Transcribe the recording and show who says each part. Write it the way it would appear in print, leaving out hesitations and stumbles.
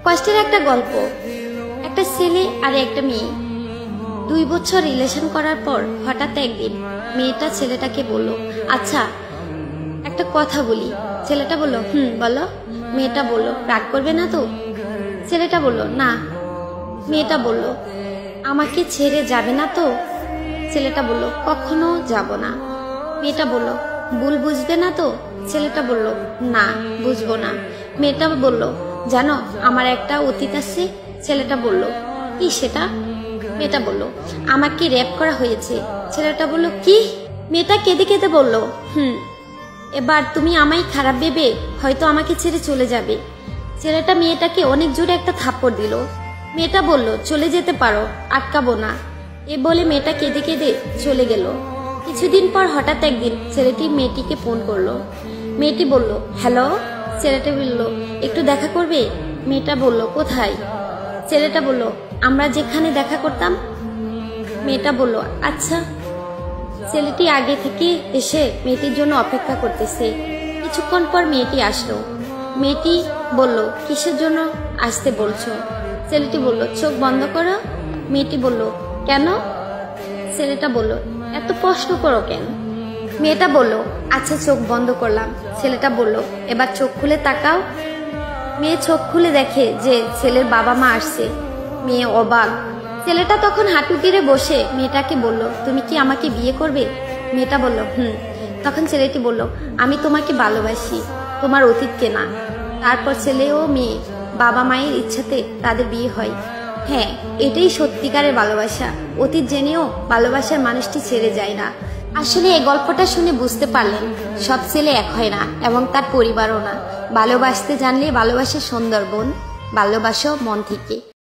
Speaker 1: কষ্টের একটা গল্প। একটা ছেলে আর একটা মেয়ে 2 বছর রিলেশন করার পর হঠাৎ একদিন মেয়েটা ছেলেটাকে বলল, আচ্ছা একটা কথা বলি। ছেলেটা বলল, বলো। মেয়েটা বলল, রাগ করবে না তো? ছেলেটা বলল, না। মেয়েটা বলল, আমাকে ছেড়ে যাবে না তো? ছেলেটা বলল, কখনো যাব না। মেয়েটা বলল, ভুল বুঝবে না তো? ছেলেটা বলল, না, বুঝবো না। মেয়েটা বলল, জানো আমার একটা অতীত আছে। ছেলেটা বলল, কি সেটা? মেয়েটা বলল, আমাকে রেপ করা হয়েছে। ছেলেটা বলল, কি? মেয়েটা কেঁদে কেঁদে বলল, এবার তুমি আমায় খারাপ ভেবে হয়তো আমাকে ছেড়ে চলে যাবে। ছেলেটা মেয়েটাকে অনেক জোরে একটা থাপ্পড় দিল। মেয়েটা বলল, চলে যেতে পারো, আটকাবো না। এ বলে মেয়েটা কেঁদে কেঁদে চলে গেল। কিছুদিন পর হঠাৎ একদিন ছেলেটি মেয়েটিকে ফোন করলো। মেয়েটি বলল, হ্যালো। ছেলেটা বলল, একটু দেখা করবে? মেয়েটা বলল, কোথায়? ছেলেটা বলল, আমরা যেখানে দেখা করতাম। মেয়েটা বলল, আচ্ছা। ছেলেটি আগে থেকে এসে মেয়েটির জন্য অপেক্ষা করতেছে। কিছুক্ষণ পর মেয়েটি আসলো। মেয়েটি বলল, কিসের জন্য আসতে বলছো? ছেলেটি বলল, চোখ বন্ধ করো। মেয়েটি বলল, কেন? ছেলেটা বলল, এত প্রশ্ন করো কেন? মেয়েটা বলল, আচ্ছা চোখ বন্ধ করলাম। ছেলেটা বলল, এবার চোখ খুলে তাকাও। মেয়ে চোখ খুলে দেখে যে ছেলের বাবা মা আসছে। মেয়ে অবাক। ছেলেটা তখন হাঁটু গেড়ে বসে মেয়েটাকে বলল, তুমি কি আমাকে বিয়ে করবে? মেয়েটা বলল, তখন ছেলেটি বলল, আমি তোমাকে ভালোবাসি, তোমার অতীতকে না। তারপর ছেলে ও মেয়ে বাবা মায়ের ইচ্ছাতে তাদের বিয়ে হয়। হ্যাঁ, এটাই সত্যিকারের ভালোবাসা। অতীত জেনেও ভালোবাসার মানুষটি ছেড়ে যায় না। আসলে এই গল্পটা শুনে বুঝতে পারলেন, সব ছেলে এক হয় না এবং তার পরিবারও না। ভালোবাসতে জানলে ভালোবাসা সুন্দর বোন, ভালোবাসো মন থেকে।